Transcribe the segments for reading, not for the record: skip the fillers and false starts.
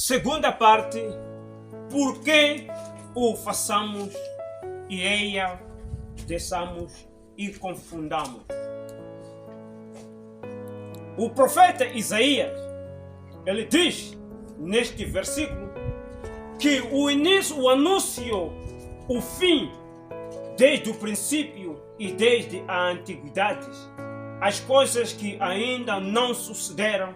Segunda parte, por que o façamos e eia desçamos e confundamos. O profeta Isaías, ele diz neste versículo que o início, o anúncio, o fim, desde o princípio e desde a antiguidade, as coisas que ainda não sucederam,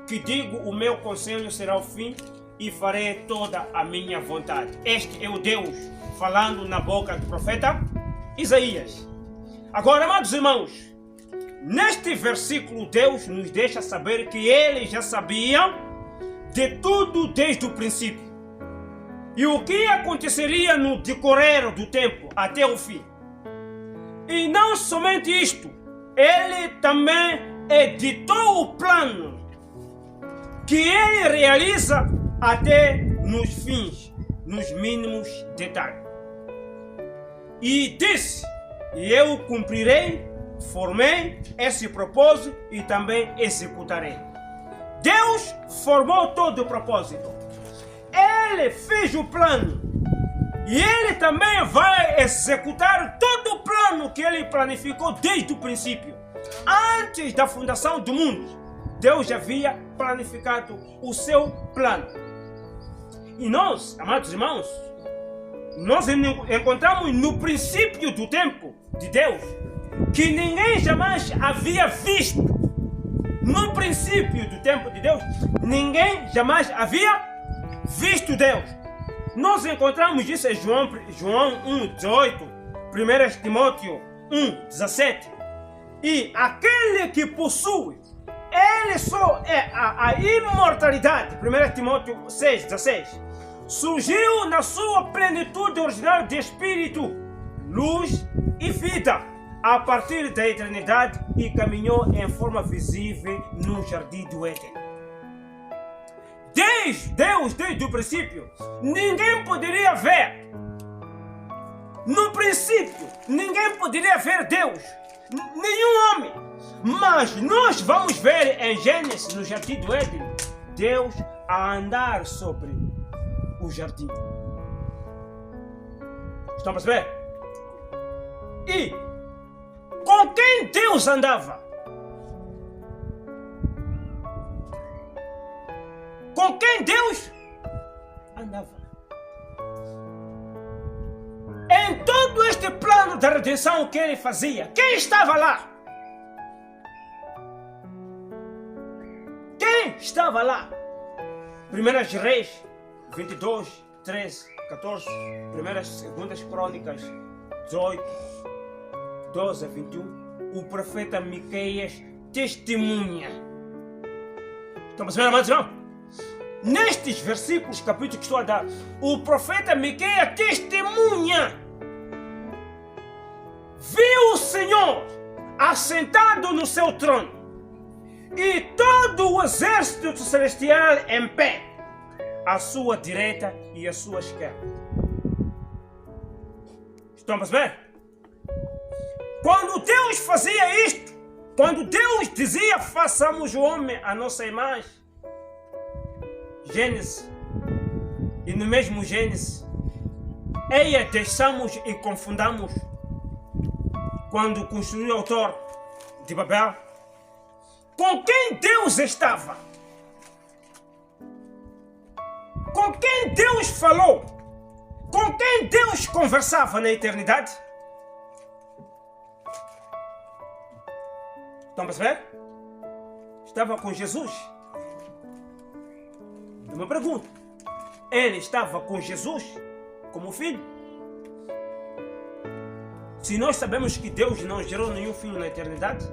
que digo, o meu conselho será o fim e farei toda a minha vontade. Este é o Deus falando na boca do profeta Isaías. Agora, amados irmãos, neste versículo Deus nos deixa saber que ele já sabia de tudo desde o princípio e o que aconteceria no decorrer do tempo até o fim. E não somente isto, ele também editou o plano que ele realiza até nos fins, nos mínimos detalhes. E disse: e eu cumprirei, formei esse propósito e também executarei. Deus formou todo o propósito. Ele fez o plano. E ele também vai executar todo o plano que ele planificou desde o princípio. Antes da fundação do mundo, Deus já havia planificado o seu plano. E nós, amados irmãos, nós encontramos no princípio do tempo de Deus que ninguém jamais havia visto. No princípio do tempo de Deus, ninguém jamais havia visto Deus. Nós encontramos isso em João 1:18, 1 Timóteo 1:17. E aquele que possui, ele só é a imortalidade, 1 Timóteo 6:16, surgiu na sua plenitude original de espírito, luz e vida, a partir da eternidade e caminhou em forma visível no jardim do Éden. Desde o princípio, ninguém poderia ver. No princípio, ninguém poderia ver Deus, nenhum homem. Mas nós vamos ver em Gênesis, no jardim do Éden, Deus a andar sobre o jardim. Estão a perceber? E com quem Deus andava? Com quem Deus andava? Em todo este plano da redenção que ele fazia, quem estava lá? Quem estava lá? 1 Reis 22, 13, 14, 2 Crônicas 18, 12 a 21, o profeta Miqueias testemunha. Estão a perceber, amados irmãos? Nestes versículos, capítulos que estou a dar, o profeta Miqueias testemunha. Viu o Senhor assentado no seu trono e todo o exército celestial em pé, à sua direita e à sua esquerda. Estão a perceber? Quando Deus fazia isto, quando Deus dizia façamos o homem à nossa imagem, Gênesis, e no mesmo Gênesis, eia deixamos e confundamos, quando construiu o autor de Babel, com quem Deus estava? Com quem Deus falou? Com quem Deus conversava na eternidade? Estão a perceber? Estava com Jesus. Uma pergunta: ele estava com Jesus como filho? Se nós sabemos que Deus não gerou nenhum filho na eternidade,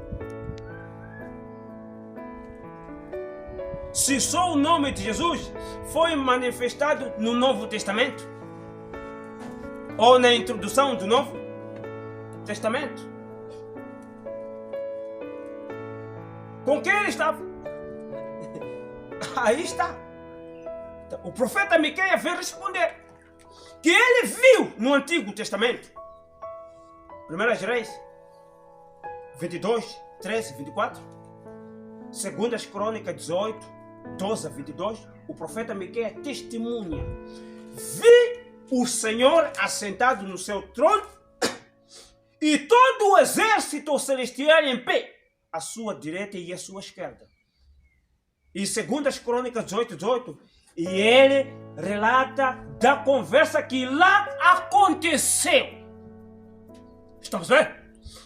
se só o nome de Jesus foi manifestado no Novo Testamento ou na introdução do Novo Testamento, com quem ele estava? Aí está. O profeta Miqueias veio responder que ele viu no Antigo Testamento, 1 Reis 22, 13, 24, 2 Crônicas 18, 12:22, o profeta Miqueias testemunha: vi o Senhor assentado no seu trono e todo o exército celestial em pé, à sua direita e à sua esquerda. E segundo as Crônicas 18:18, e ele relata da conversa que lá aconteceu. Estamos vendo?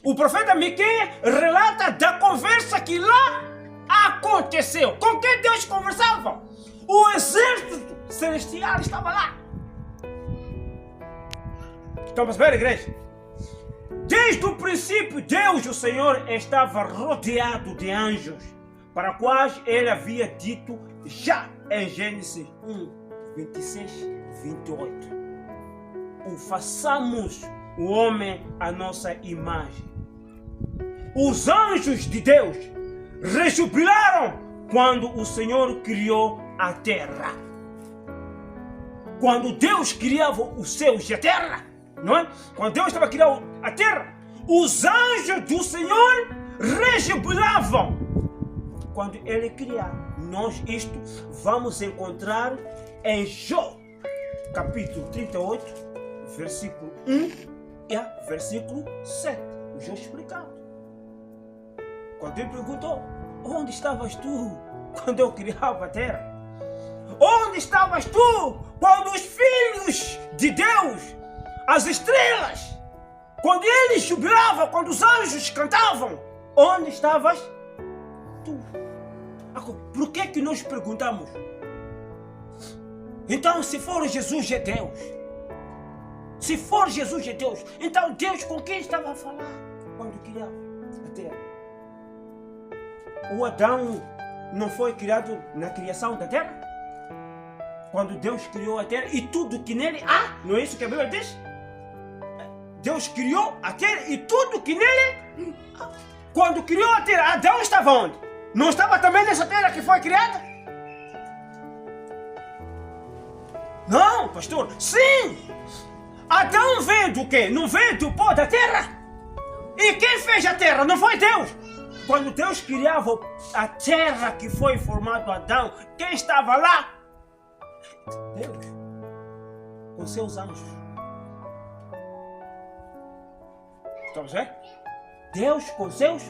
O profeta Miqueias relata da conversa que lá aconteceu. Com quem Deus conversava? O exército celestial estava lá. Estamos vendo, igreja? Desde o princípio, Deus, o Senhor, estava rodeado de anjos, para quais ele havia dito já em Gênesis 1:26-28. Façamos o homem à nossa imagem. Os anjos de Deus rejubilaram quando o Senhor criou a terra. Quando Deus criava os céus e a terra, não é? Quando Deus estava criando a terra, os anjos do Senhor rejubilavam quando Ele criar. Nós isto vamos encontrar em Jó, capítulo 38, versículo 1 e versículo 7. O Jó explicado. Quando ele perguntou: onde estavas tu quando eu criava a terra? Onde estavas tu quando os filhos de Deus, as estrelas, quando eles jubilavam, quando os anjos cantavam, onde estavas tu? Por que nós perguntamos? Então, se for Jesus é Deus, se for Jesus é Deus, então Deus com quem estava a falar quando criava a terra? O Adão não foi criado na criação da terra? Quando Deus criou a terra e tudo que nele há, não é isso que a Bíblia diz? Deus criou a terra e tudo que nele há. Quando criou a terra, Adão estava onde? Não estava também nessa terra que foi criada? Não, pastor. Sim! Adão veio do quê? Não veio do pó da terra? E quem fez a terra? Não foi Deus? Quando Deus criava a terra que foi formado Adão, quem estava lá? Deus, com seus anjos. Estamos vendo? Deus com seus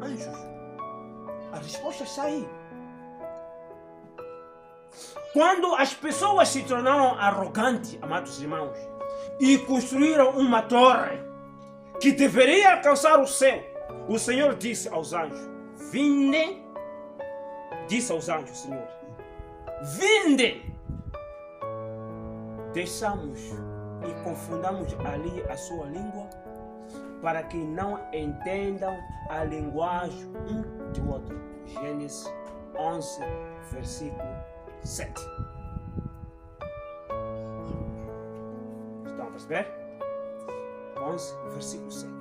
anjos. A resposta está aí. Quando as pessoas se tornaram arrogantes, amados irmãos, e construíram uma torre que deveria alcançar o céu, o Senhor disse aos anjos: vinde. Disse aos anjos, Senhor: vinde. Deixamos e confundamos ali a sua língua, para que não entendam a linguagem um do outro. Gênesis 11, versículo 7. Estão a perceber? 11, versículo 7.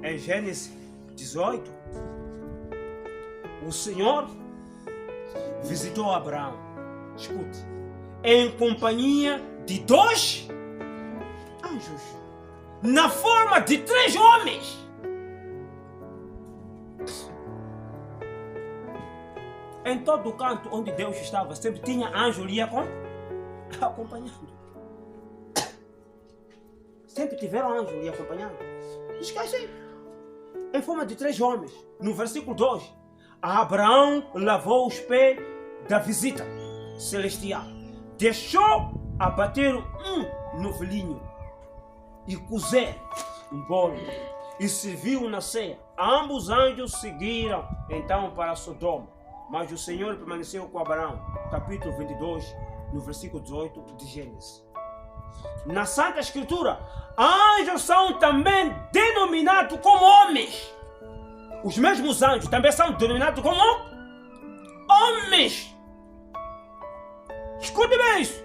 Em Gênesis 18, o Senhor visitou Abraão, escute, em companhia de 2 anjos, na forma de 3 homens. Em todo o canto onde Deus estava, sempre tinha anjo ali acompanhando. Sempre tiveram anjo ali acompanhando. Esquece. Em forma de 3 homens. No versículo 2, Abraão lavou os pés da visita celestial. Deixou abater um novelinho e cozer um bolo e serviu na ceia. Ambos os anjos seguiram então para Sodoma, mas o Senhor permaneceu com Abraão. Capítulo 22, no versículo 18 de Gênesis. Na Santa Escritura, anjos são também denominados como homens. Os mesmos anjos também são denominados como homens. Escute bem isso.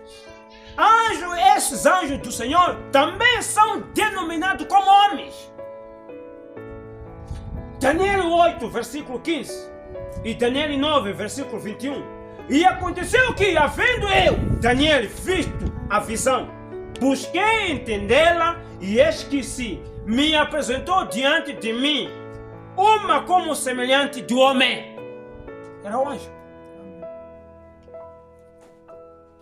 Esses anjos do Senhor também são denominados como homens. Daniel 8, versículo 15 e Daniel 9, versículo 21. E aconteceu que, havendo eu, Daniel, visto a visão, busquei entendê-la e eis que se me apresentou diante de mim uma como semelhante do homem. Era o anjo.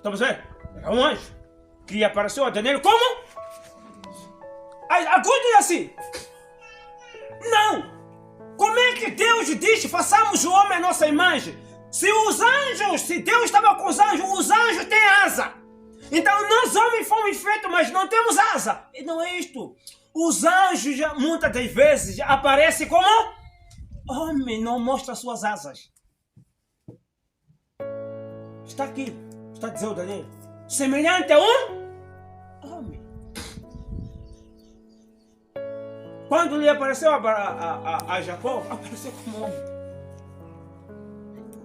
Estamos a ver? Era um anjo que apareceu a Daniel como? A coisa é assim. Não! Como é que Deus diz façamos o homem à nossa imagem? Se Deus estava com os anjos têm asa. Então nós homens fomos feitos, mas não temos asa. E não é isto. Os anjos muitas das vezes aparecem como homem, não mostra suas asas. Está aqui, está dizendo Daniel, semelhante a um homem. Quando lhe apareceu a Jacó, apareceu como homem.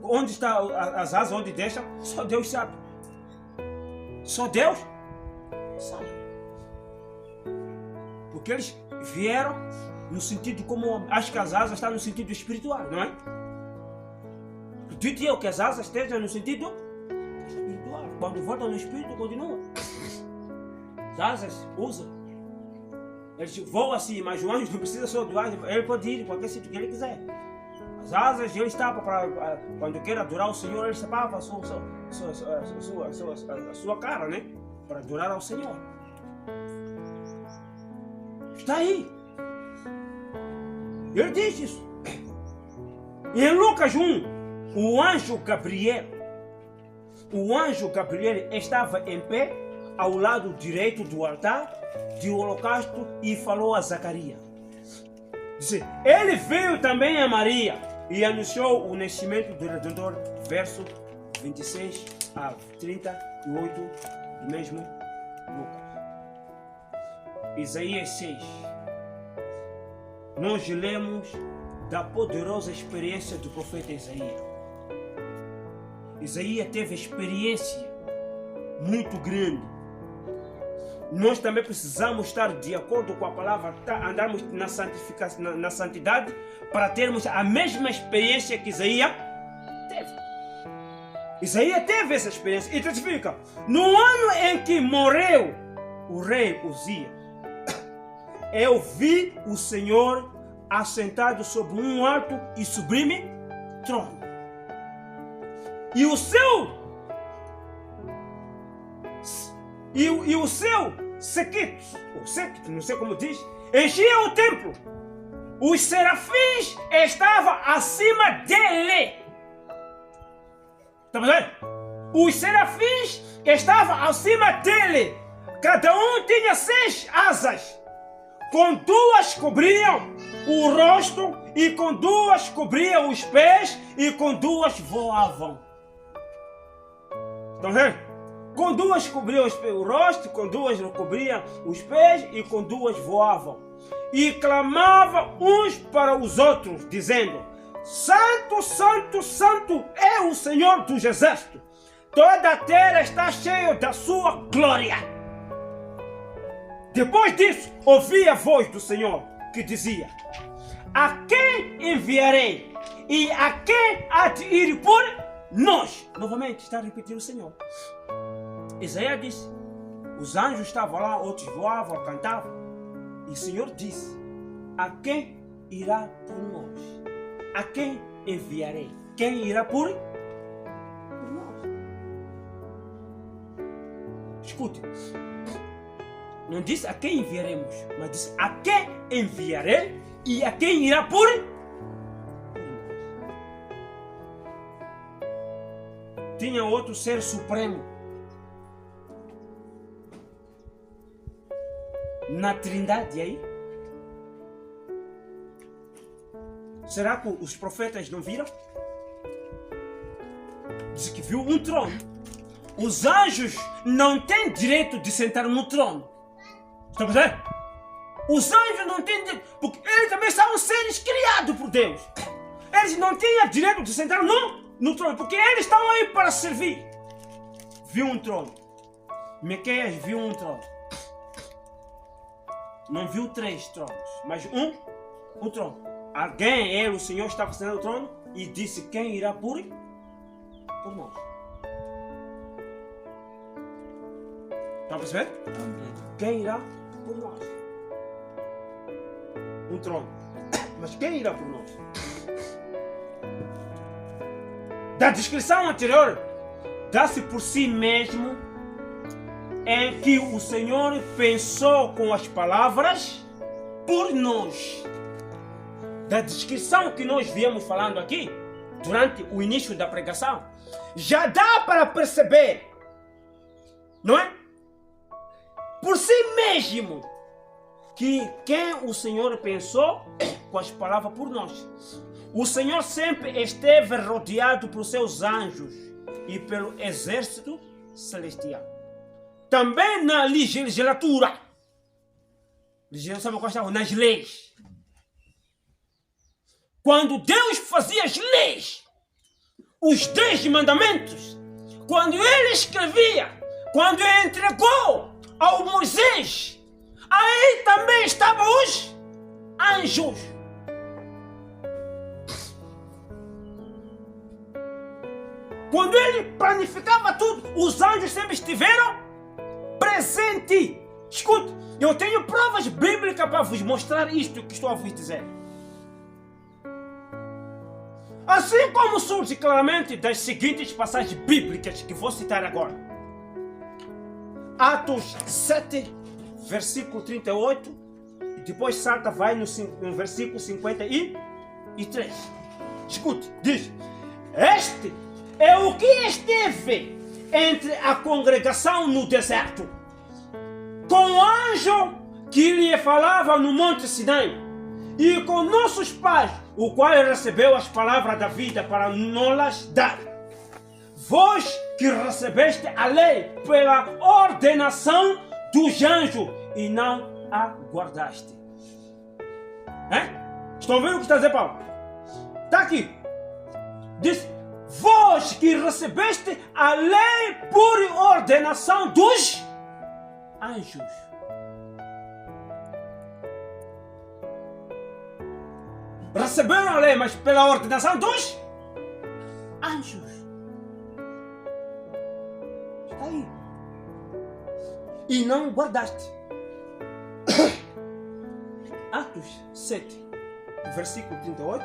Onde estão as asas, onde deixa, só Deus sabe. Só Deus sabe. Porque eles vieram no sentido como homem. Acho que as asas estão no sentido espiritual, não é? Acredito eu que as asas estejam no sentido espiritual. Quando voltam no espírito, continua. As asas usam. Eles voam assim, mas o anjo não precisa só do anjo. Ele pode ir em qualquer sítio que ele quiser. As asas, ele estava para quando quer adorar o Senhor, ele estava a sua cara, né? Para adorar ao Senhor. Está aí. Ele diz isso. E em Lucas 1, o anjo Gabriel estava em pé ao lado direito do altar de holocausto e falou a Zacarias. Diz, ele veio também a Maria e anunciou o nascimento do Redentor, verso 26 a 38 do mesmo Lucas. Isaías 6. Nós lemos da poderosa experiência do profeta Isaías. Isaías teve experiência muito grande. Nós também precisamos estar de acordo com a palavra, andarmos na santificação, na santidade, para termos a mesma experiência que Isaías teve. Isaías teve essa experiência e testifica. No ano em que morreu o rei Uzias, eu vi o Senhor assentado sobre um alto e sublime trono. E o seu séquito, não sei como diz, enchia o templo. Os serafins estavam acima dele. Está vendo? Os serafins estavam acima dele. Cada um tinha 6 asas. Com 2 cobriam o rosto, e com 2 cobriam os pés, e com 2 voavam. Estão vendo? Com 2 cobriam o rosto, com 2 cobriam os pés, e com 2 voavam. E clamavam uns para os outros, dizendo: Santo, Santo, Santo é o Senhor dos Exércitos. Toda a terra está cheia da sua glória. Depois disso, ouvi a voz do Senhor que dizia: a quem enviarei? E a quem há de ir por nós? Novamente está a repetir o Senhor. Isaías disse: os anjos estavam lá, outros voavam, cantavam. E o Senhor disse: a quem irá por nós? A quem enviarei? Quem irá por nós? Escute. Não disse a quem enviaremos, mas disse a quem enviarei e a quem irá por nós. Tinha outro ser supremo na Trindade aí. Será que os profetas não viram? Diz que viu um trono. Os anjos não têm direito de sentar no trono. Está a ver? Os anjos não têm direito, porque eles também são seres criados por Deus. Eles não têm direito de sentar no trono, porque eles estão aí para servir. Viu um trono. Miqueias viu um trono. Não viu 3 tronos, mas um trono. Alguém, ele, o Senhor, estava sentado no trono e disse: quem irá por nós? Está a perceber? Quem irá por nós? Um trono. Mas quem irá por nós? Da descrição anterior, dá-se por si mesmo em que o Senhor pensou com as palavras por nós. Da descrição que nós viemos falando aqui, durante o início da pregação, já dá para perceber, não é? Por si mesmo, que quem o Senhor pensou com as palavras por nós. O Senhor sempre esteve rodeado por seus anjos e pelo exército celestial. Também na legislatura. Sabe qual estava? Nas leis. Quando Deus fazia as leis, os 10 mandamentos, quando Ele escrevia, quando Ele entregou ao Moisés, aí também estavam os anjos. Quando Ele planificava tudo, os anjos sempre estiveram presentes. Escute, eu tenho provas bíblicas para vos mostrar isto que estou a vos dizer. Assim como surge claramente das seguintes passagens bíblicas que vou citar agora. Atos 7, versículo 38, e depois salta, vai no versículo 53. Escute, diz: este é o que esteve entre a congregação no deserto, com o anjo que lhe falava no monte Sinai, e com nossos pais, o qual recebeu as palavras da vida para nos dar. Vós que recebeste a lei pela ordenação dos anjos e não a guardaste. Estão vendo o que está a dizer Paulo? Está aqui. Diz: vós que recebeste a lei por ordenação dos anjos. Receberam a lei, mas pela ordenação dos anjos. Está aí. E não guardaste. Atos 7, versículo 38.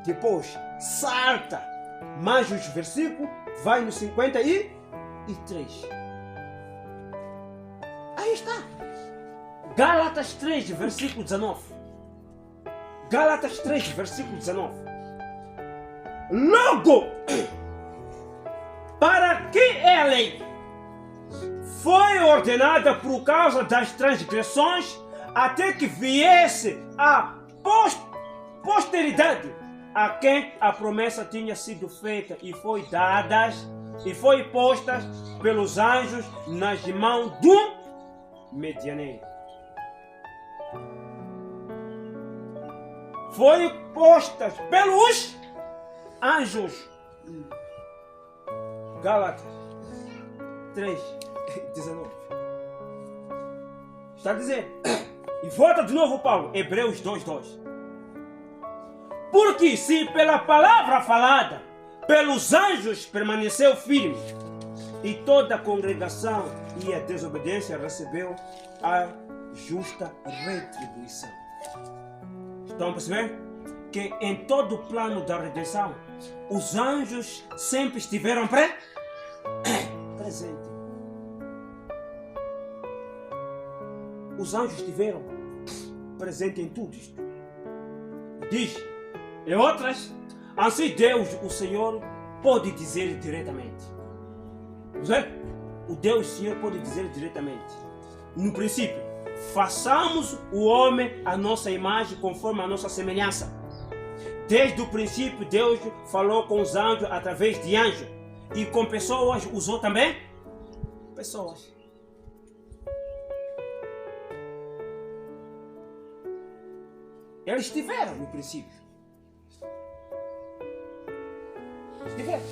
Depois salta mais os versículos, vai no 53. Aí está. Gálatas 3, versículo 19. Gálatas 3, versículo 19. Logo, para que é a lei? Foi ordenada por causa das transgressões, até que viesse a posteridade, a quem a promessa tinha sido feita e foi posta pelos anjos nas mãos do medianeiro. Foi posta pelos anjos. Gálatas 3, 19. Está dizendo. E volta de novo Paulo, Hebreus 2:2. Porque se pela palavra falada pelos anjos permaneceu firme, e toda a congregação e a desobediência recebeu a justa retribuição. Estão a perceber? Que em todo o plano da redenção, os anjos sempre estiveram presentes. Os anjos estiveram presentes em tudo isto. Diz, e outras, assim Deus, o Senhor, pode dizer diretamente. O Deus, o Senhor, pode dizer diretamente. No princípio, façamos o homem a nossa imagem conforme a nossa semelhança. Desde o princípio, Deus falou com os anjos através de anjos. E com pessoas usou também pessoas. Eles estiveram no princípio. Estiveram.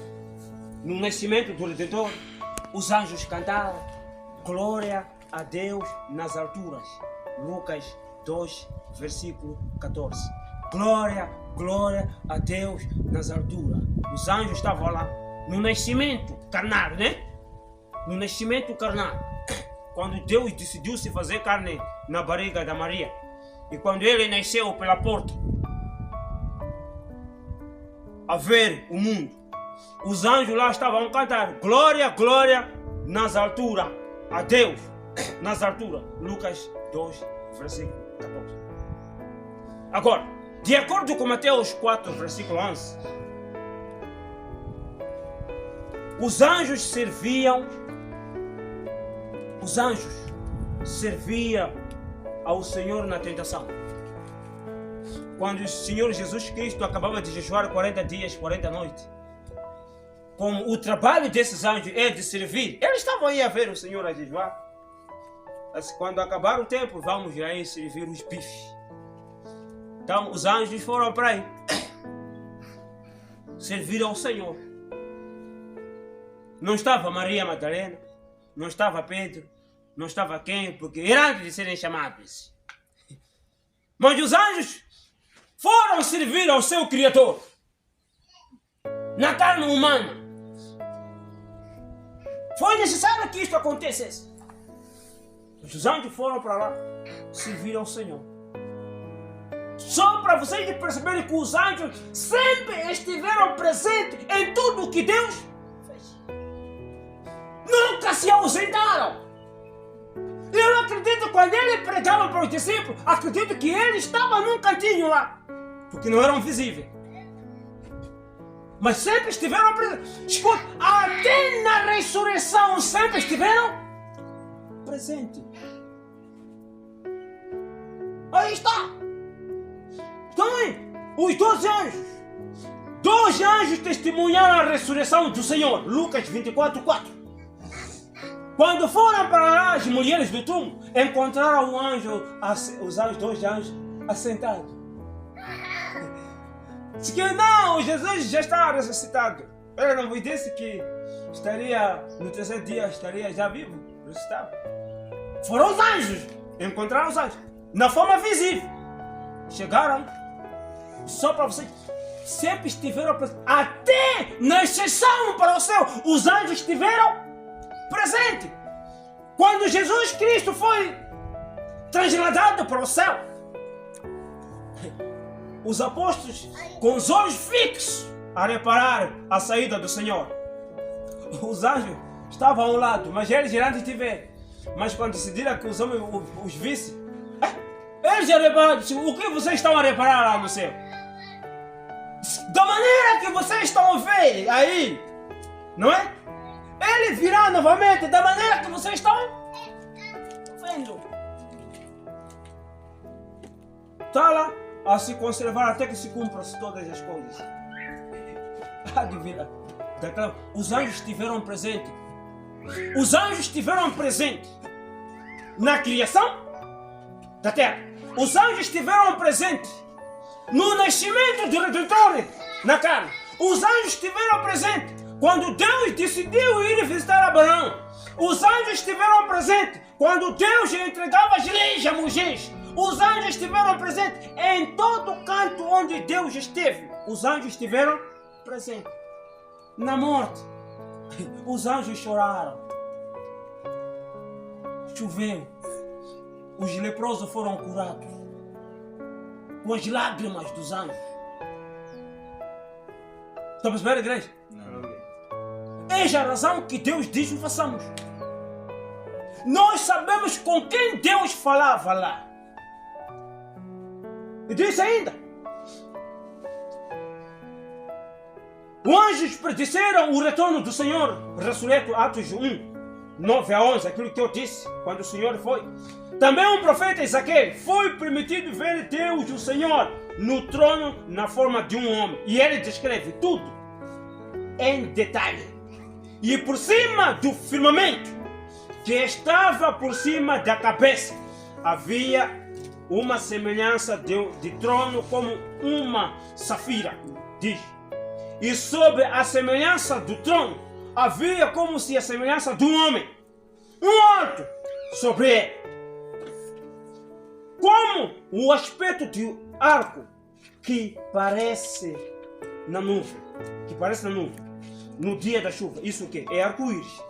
No nascimento do Redentor, os anjos cantaram glória a Deus nas alturas. Lucas 2, versículo 14. Glória, glória a Deus nas alturas. Os anjos estavam lá no nascimento carnal, né? No nascimento carnal. Quando Deus decidiu se fazer carne na barriga da Maria. E quando ele nasceu pela porta a ver o mundo, os anjos lá estavam a cantar glória, glória nas alturas a Deus, nas alturas. Lucas 2, versículo 14. Agora, de acordo com Mateus 4, versículo 11, os anjos serviam ao Senhor na tentação. Quando o Senhor Jesus Cristo acabava de jejuar 40 dias, 40 noites, como o trabalho desses anjos é de servir, eles estavam aí a ver o Senhor a jejuar. Mas quando acabar o tempo, vamos aí servir os bifes. Então os anjos foram para aí servir ao Senhor. Não estava Maria Madalena, não estava Pedro, não estava quem, porque era antes de serem chamados. Mas os anjos foram servir ao seu Criador na carne humana. Foi necessário que isto acontecesse. Os anjos foram para lá servir ao Senhor. Só para vocês perceberem que os anjos sempre estiveram presentes em tudo o que Deus fez. Nunca se ausentaram. Eu acredito que quando ele pregava para os discípulos, acredito que ele estava num cantinho lá, porque não eram visíveis. Mas sempre estiveram presentes. Escuta, até na ressurreição sempre estiveram presentes. Aí está. Também, os 12 anjos. 12 anjos testemunharam a ressurreição do Senhor. Lucas 24, 4. Quando foram para lá, as mulheres do túmulo encontraram um anjo, os 12 anjos assentados. Diz que não, Jesus já está ressuscitado. Ele não vos disse que estaria no terceiro dia, estaria já vivo, ressuscitado. Foram os anjos, encontraram os anjos, na forma visível. Chegaram, só para vocês, sempre estiveram presentes. Até na exceção para o céu, os anjos estiveram presentes. Quando Jesus Cristo foi transladado para o céu, os apóstolos, com os olhos fixos, a reparar a saída do Senhor. Os anjos estavam ao lado, mas eles antes de ver. Mas quando decidiram que os homens os vissem, eles já repararam, o que vocês estão a reparar lá no céu? Da maneira que vocês estão a ver aí, não é? Ele virá novamente da maneira que vocês estão vendo. Está lá a se conservar até que se cumpram todas as coisas. Adivina. Os anjos estiveram presentes. Os anjos estiveram presentes na criação da terra. Os anjos estiveram presentes no nascimento do Redentor na carne. Os anjos estiveram presentes quando Deus decidiu ir visitar Abraão. Os anjos estiveram presentes quando Deus entregava as leis a Moisés. Os anjos estiveram presentes em todo canto onde Deus esteve. Os anjos estiveram presentes. Na morte, os anjos choraram. Choveu. Os leprosos foram curados com as lágrimas dos anjos. Está a perceber, igreja? Eis a razão que Deus diz o façamos. Nós sabemos com quem Deus falava lá. E disse ainda: os anjos predisseram o retorno do Senhor, ressurreto, Atos 1, 9 a 11, aquilo que eu disse quando o Senhor foi. Também um profeta Ezequiel foi permitido ver Deus, o Senhor, no trono na forma de um homem. E ele descreve tudo em detalhe. E por cima do firmamento, que estava por cima da cabeça, havia uma semelhança de trono como uma safira, diz. E sobre a semelhança do trono, havia como se a semelhança de um homem, um alto sobre ele. Como o aspecto de arco que parece na nuvem, no dia da chuva. Isso o quê? É arco-íris.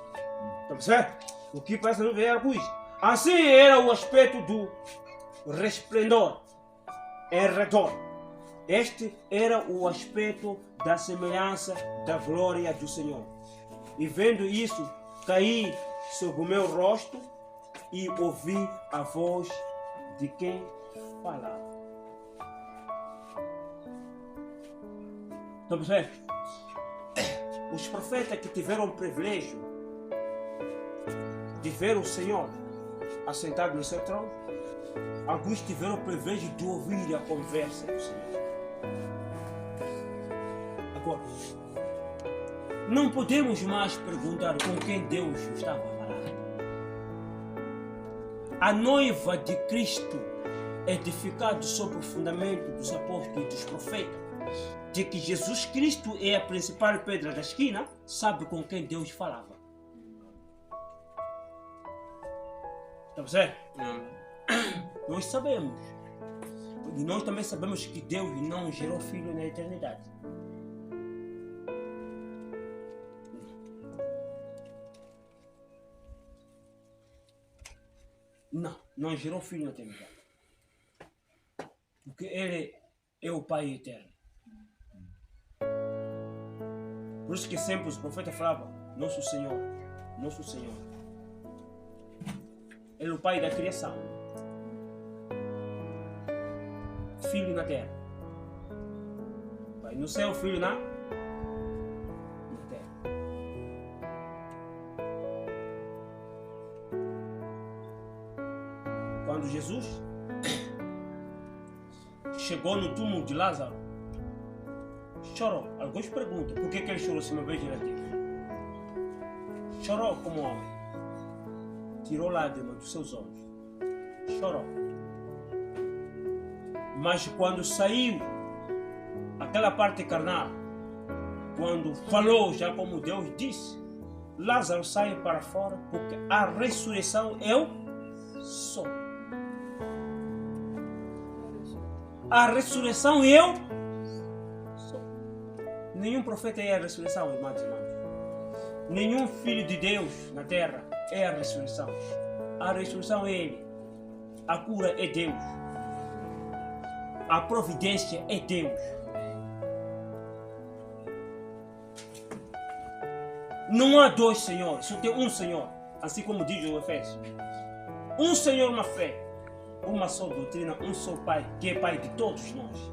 Está certo? O que parece na nuvem é arco-íris. Assim era o aspecto do resplendor em redor. Este era o aspecto da semelhança da glória do Senhor. E vendo isso, caí sobre o meu rosto e ouvi a voz de quem falava. Então, percebe? Os profetas que tiveram o privilégio de ver o Senhor assentado no seu trono, alguns tiveram o privilégio de ouvir a conversa do Senhor. Agora, não podemos mais perguntar com quem Deus estava a falar. A noiva de Cristo, edificada sobre o fundamento dos apóstolos e dos profetas, de que Jesus Cristo é a principal pedra da esquina, sabe com quem Deus falava. Está certo? Nós sabemos. E nós também sabemos que Deus não gerou filho na eternidade. Não gerou filho na eternidade. Porque Ele é o Pai eterno. Por isso que sempre os profetas falavam, Nosso Senhor, Nosso Senhor. Ele é o Pai da criação. Filho na terra. Pai no céu, filho na terra. Quando Jesus chegou no túmulo de Lázaro, chorou. Alguns perguntam por que ele chorou se uma vez ele teve. Chorou como homem. Tirou lágrimas dos seus olhos. Chorou. Mas quando saiu aquela parte carnal, quando falou já como Deus disse, Lázaro sai para fora, porque a ressurreição eu sou. A ressurreição eu sou. Nenhum profeta é a ressurreição, irmãos e irmãs. Nenhum filho de Deus na terra é a ressurreição. A ressurreição é Ele. A cura é Deus. A providência é Deus. Não há dois senhores, só tem um Senhor. Assim como diz o Efésios. Um Senhor, uma fé. Uma só doutrina, um só Pai, que é Pai de todos nós.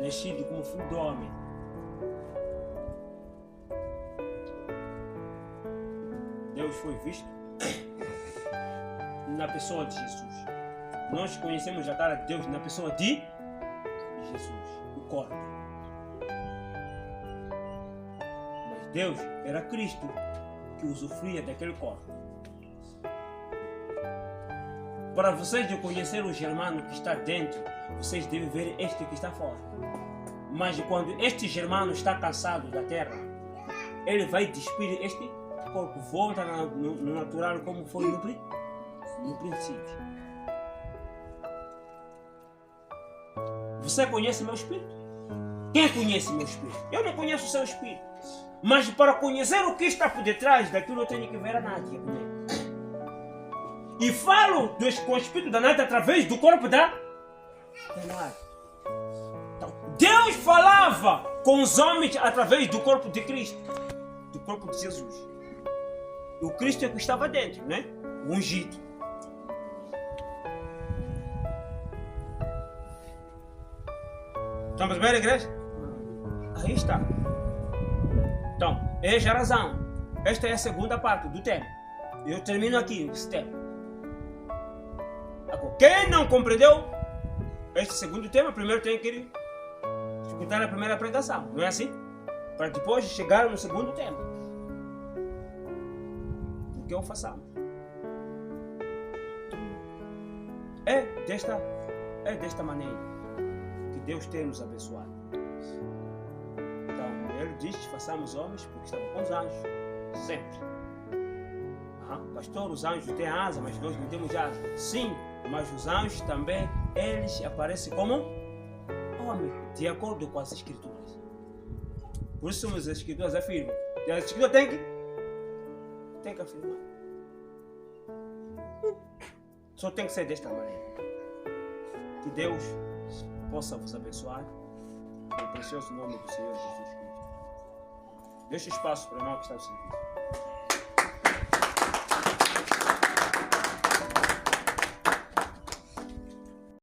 Nascido como filho do homem. Deus foi visto na pessoa de Jesus. Nós conhecemos a cara de Deus na pessoa de Jesus, o corpo. Mas Deus era Cristo que usufruía daquele corpo. Para vocês de conhecer o germano que está dentro, vocês devem ver este que está fora. Mas quando este germano está cansado da terra, ele vai despir este corpo, volta no natural como foi no princípio. Você conhece meu espírito? Quem conhece meu espírito? Eu não conheço o seu espírito. Mas para conhecer o que está por detrás daquilo, eu tenho que ver a Nádia. E falo com o espírito da Nádia através do corpo da Nádia. Então, Deus falava com os homens através do corpo de Cristo, do corpo de Jesus. E o Cristo é que estava dentro, né? O ungido. Estamos bem, igreja? Aí está. Então, esta é a razão. Esta é a segunda parte do tema. Eu termino aqui esse tema. Agora, quem não compreendeu este segundo tema, primeiro tem que escutar a primeira apresentação. Não é assim? Para depois chegar no segundo tema. O que eu façamos. É desta maneira que Deus tem nos abençoado. Então, Ele diz que façamos homens porque estamos com os anjos. Sempre. Pastor, os anjos têm asa, mas nós não temos asa. Sim, mas os anjos também, eles aparecem como homens, de acordo com as Escrituras. Por isso as Escrituras afirmam. E as Escrituras têm que afirmar. Só tem que ser desta maneira. Que Deus possa vos abençoar. No precioso nome do Senhor Jesus Cristo. Deixe espaço para o irmão que está no serviço.